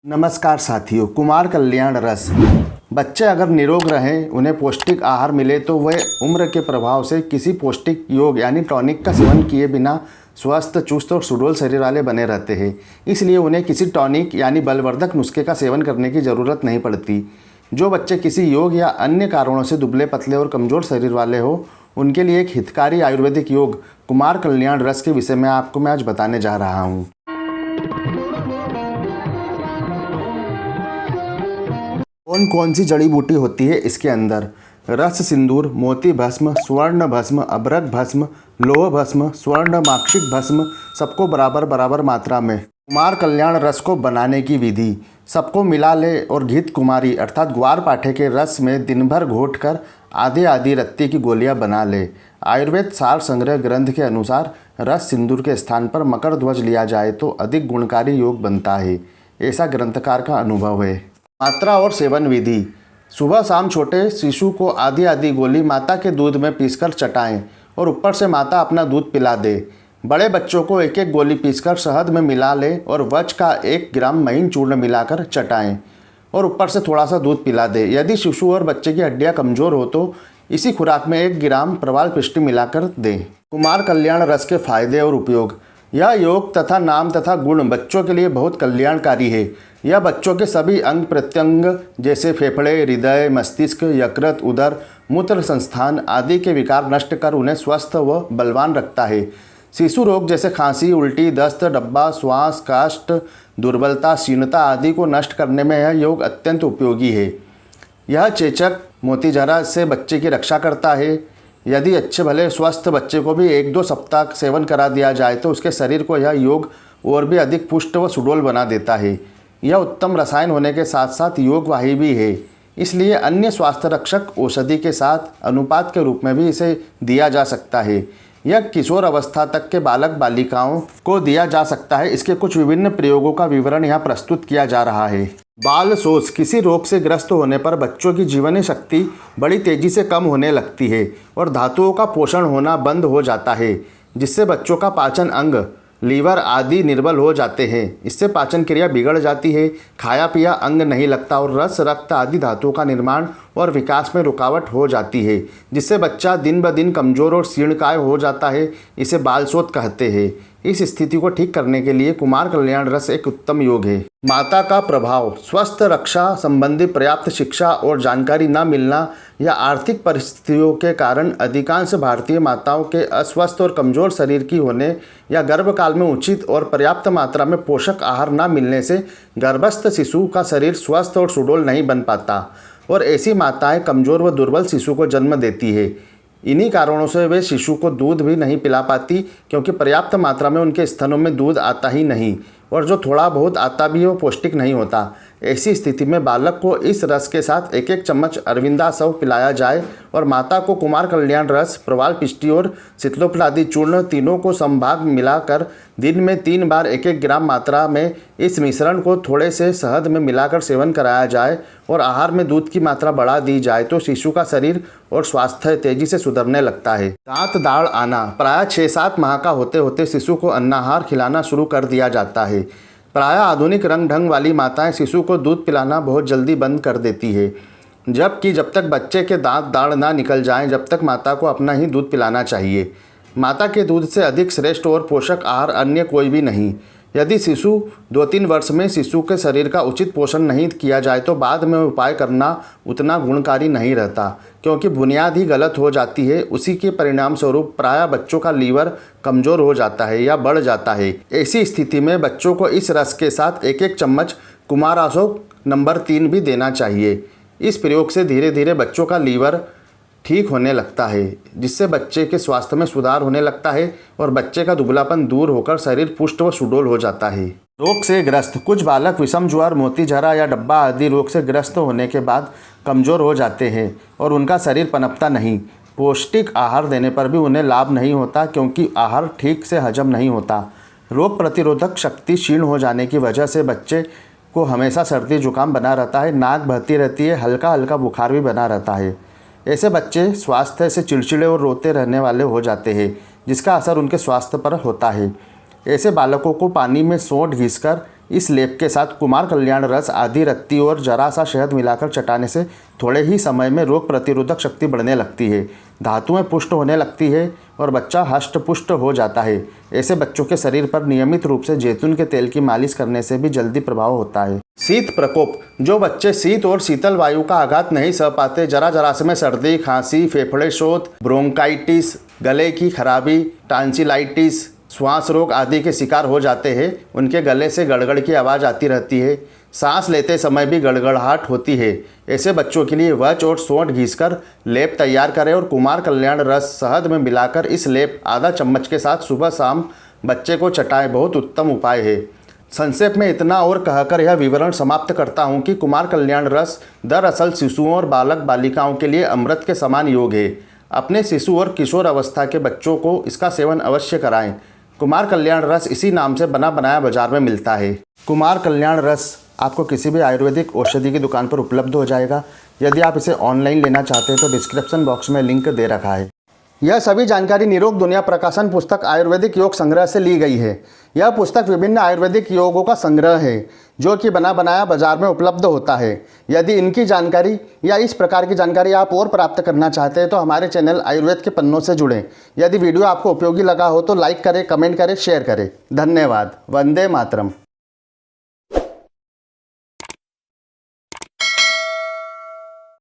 नमस्कार साथियों, कुमार कल्याण रस। बच्चे अगर निरोग रहें, उन्हें पौष्टिक आहार मिले तो वे उम्र के प्रभाव से किसी पौष्टिक योग यानी टॉनिक का सेवन किए बिना स्वस्थ, चुस्त और सुडौल शरीर वाले बने रहते हैं। इसलिए उन्हें किसी टॉनिक यानी बलवर्धक नुस्खे का सेवन करने की ज़रूरत नहीं पड़ती। जो बच्चे किसी योग या अन्य कारणों से दुबले पतले और कमज़ोर शरीर वाले हो, उनके लिए एक हितकारी आयुर्वेदिक योग कुमार कल्याण रस के विषय में आपको मैं आज बताने जा रहा हूँ। कौन कौन सी जड़ी बूटी होती है इसके अंदर? रस सिंदूर, मोती भस्म, स्वर्ण भस्म, अभ्रक भस्म, लोह भस्म, स्वर्ण माक्षिक भस्म, सबको बराबर बराबर मात्रा में। कुमार कल्याण रस को बनाने की विधि: सबको मिला ले और घृत कुमारी अर्थात ग्वार पाठे के रस में दिन भर घोट कर आधे आधी रत्ती की गोलियां बना ले। आयुर्वेद सार संग्रह ग्रंथ के अनुसार रस सिंदूर के स्थान पर मकर ध्वज लिया जाए तो अधिक गुणकारी योग बनता है, ऐसा ग्रंथकार का अनुभव है। मात्रा और सेवन विधि: सुबह शाम छोटे शिशु को आधी आधी गोली माता के दूध में पीसकर चटाएं और ऊपर से माता अपना दूध पिला दे। बड़े बच्चों को एक एक गोली पीसकर शहद में मिला ले और वच का 1 ग्राम महीन चूर्ण मिलाकर चटाएं और ऊपर से थोड़ा सा दूध पिला दे। यदि शिशु और बच्चे की हड्डियां कमज़ोर हो तो इसी खुराक में 1 ग्राम प्रवाल पिष्टी मिलाकर दें। कुमार कल्याण रस के फायदे और उपयोग: यह योग तथा नाम तथा गुण बच्चों के लिए बहुत कल्याणकारी है। यह बच्चों के सभी अंग प्रत्यंग जैसे फेफड़े, हृदय, मस्तिष्क, यकृत, उदर, मूत्र संस्थान आदि के विकार नष्ट कर उन्हें स्वस्थ व बलवान रखता है। शिशु रोग जैसे खांसी, उल्टी, दस्त, डब्बा, श्वास, काष्ठ, दुर्बलता, क्षीणता आदि को नष्ट करने में यह योग अत्यंत उपयोगी है। यह चेचक, मोतीझरा से बच्चे की रक्षा करता है। यदि अच्छे भले स्वस्थ बच्चे को भी 1-2 सप्ताह सेवन करा दिया जाए तो उसके शरीर को यह योग और भी अधिक पुष्ट व सुडौल बना देता है। यह उत्तम रसायन होने के साथ साथ योगवाही भी है, इसलिए अन्य स्वास्थ्य रक्षक औषधि के साथ अनुपात के रूप में भी इसे दिया जा सकता है। यह किशोर अवस्था तक के बालक बालिकाओं को दिया जा सकता है। इसके कुछ विभिन्न प्रयोगों का विवरण यहाँ प्रस्तुत किया जा रहा है। बाल शोष: किसी रोग से ग्रस्त होने पर बच्चों की जीवनी शक्ति बड़ी तेजी से कम होने लगती है और धातुओं का पोषण होना बंद हो जाता है, जिससे बच्चों का पाचन अंग, लीवर आदि निर्बल हो जाते हैं। इससे पाचन क्रिया बिगड़ जाती है, खाया पिया अंग नहीं लगता और रस, रक्त आदि धातुओं का निर्माण और विकास में रुकावट हो जाती है, जिससे बच्चा दिन ब दिन कमज़ोर और क्षीणकाय हो जाता है। इसे बालशोथ कहते हैं। इस स्थिति को ठीक करने के लिए कुमार कल्याण रस एक उत्तम योग है। माता का प्रभाव: स्वस्थ रक्षा संबंधी पर्याप्त शिक्षा और जानकारी न मिलना या आर्थिक परिस्थितियों के कारण अधिकांश भारतीय माताओं के अस्वस्थ और कमज़ोर शरीर की होने या गर्भकाल में उचित और पर्याप्त मात्रा में पोषक आहार न मिलने से गर्भस्थ शिशु का शरीर स्वस्थ और सुडौल नहीं बन पाता और ऐसी माताएं कमज़ोर व दुर्बल शिशु को जन्म देती है। इन्हीं कारणों से वे शिशु को दूध भी नहीं पिला पाती, क्योंकि पर्याप्त मात्रा में उनके स्तनों में दूध आता ही नहीं और जो थोड़ा बहुत आता भी वो पौष्टिक नहीं होता। ऐसी स्थिति में बालक को इस रस के साथ 1-1 चम्मच अरविंदासव पिलाया जाए और माता को कुमार कल्याण रस, प्रवाल पिष्टी और शीतलोपलादी चूर्ण तीनों को समभाग मिलाकर दिन में 3 बार 1-1 ग्राम मात्रा में इस मिश्रण को थोड़े से शहद में मिलाकर सेवन कराया जाए और आहार में दूध की मात्रा बढ़ा दी जाए तो शिशु का शरीर और स्वास्थ्य तेजी से सुधरने लगता है। दांत दाढ़ आना: प्रायः 6-7 माह का होते होते शिशु को अन्नाहार खिलाना शुरू कर दिया जाता है। प्रायः आधुनिक रंग ढंग वाली माताएं शिशु को दूध पिलाना बहुत जल्दी बंद कर देती है, जबकि जब तक बच्चे के दांत दाढ़ ना निकल जाएं जब तक माता को अपना ही दूध पिलाना चाहिए। माता के दूध से अधिक श्रेष्ठ और पोषक आहार अन्य कोई भी नहीं। यदि शिशु 2-3 वर्ष में शिशु के शरीर का उचित पोषण नहीं किया जाए तो बाद में उपाय करना उतना गुणकारी नहीं रहता, क्योंकि बुनियाद ही गलत हो जाती है। उसी के परिणाम स्वरूप प्रायः बच्चों का लीवर कमज़ोर हो जाता है या बढ़ जाता है। ऐसी स्थिति में बच्चों को इस रस के साथ 1-1 चम्मच कुमारासव नंबर 3 भी देना चाहिए। इस प्रयोग से धीरे धीरे बच्चों का लीवर ठीक होने लगता है, जिससे बच्चे के स्वास्थ्य में सुधार होने लगता है और बच्चे का दुबलापन दूर होकर शरीर पुष्ट व सुडौल हो जाता है। रोग से ग्रस्त: कुछ बालक विषम ज्वर, मोतीझरा या डब्बा आदि रोग से ग्रस्त होने के बाद कमज़ोर हो जाते हैं और उनका शरीर पनपता नहीं। पौष्टिक आहार देने पर भी उन्हें लाभ नहीं होता, क्योंकि आहार ठीक से हजम नहीं होता। रोग प्रतिरोधक शक्ति क्षीण हो जाने की वजह से बच्चे को हमेशा सर्दी जुकाम बना रहता है, नाक बहती रहती है, हल्का हल्का बुखार भी बना रहता है। ऐसे बच्चे स्वास्थ्य से चिड़चिड़े और रोते रहने वाले हो जाते हैं, जिसका असर उनके स्वास्थ्य पर होता है। ऐसे बालकों को पानी में सौंठ घिसकर इस लेप के साथ कुमार कल्याण रस, आधी रत्ती और जरा सा शहद मिलाकर चटाने से थोड़े ही समय में रोग प्रतिरोधक शक्ति बढ़ने लगती है, धातुएं पुष्ट होने लगती है और बच्चा हष्ट पुष्ट हो जाता है। ऐसे बच्चों के शरीर पर नियमित रूप से जैतून के तेल की मालिश करने से भी जल्दी प्रभाव होता है। शीत प्रकोप, जो बच्चे शीत और शीतल वायु का आघात नहीं सह पाते, जरा से में सर्दी, खांसी, फेफड़े शोथ, ब्रोंकाइटिस, गले की खराबी, टांसिलाइटिस, श्वास रोग आदि के शिकार हो जाते हैं, उनके गले से गड़गड़ की आवाज़ आती रहती है, सांस लेते समय भी गड़गड़ाहट होती है। ऐसे बच्चों के लिए वच और सौंठ घिसकर लेप तैयार करें और कुमार कल्याण रस शहद में मिलाकर इस लेप आधा चम्मच के साथ सुबह शाम बच्चे को चटाएं। बहुत उत्तम उपाय है। संक्षेप में इतना और कहकर यह विवरण समाप्त करता हूँ कि कुमार कल्याण रस दरअसल शिशुओं और बालक बालिकाओं के लिए अमृत के समान योग है। अपने शिशु और किशोर अवस्था के बच्चों को इसका सेवन अवश्य कराएं। कुमार कल्याण रस इसी नाम से बना बनाया बाजार में मिलता है। कुमार कल्याण रस आपको किसी भी आयुर्वेदिक औषधि की दुकान पर उपलब्ध हो जाएगा। यदि आप इसे ऑनलाइन लेना चाहते हैं तो डिस्क्रिप्शन बॉक्स में लिंक दे रखा है। यह सभी जानकारी निरोग दुनिया प्रकाशन पुस्तक आयुर्वेदिक योग संग्रह से ली गई है। यह पुस्तक विभिन्न आयुर्वेदिक योगों का संग्रह है जो कि बना बनाया बाजार में उपलब्ध होता है। यदि इनकी जानकारी या इस प्रकार की जानकारी आप और प्राप्त करना चाहते हैं तो हमारे चैनल आयुर्वेद के पन्नों से जुड़ें। यदि वीडियो आपको उपयोगी लगा हो तो लाइक करें, कमेंट करें, शेयर करें। धन्यवाद। वंदे मातरम।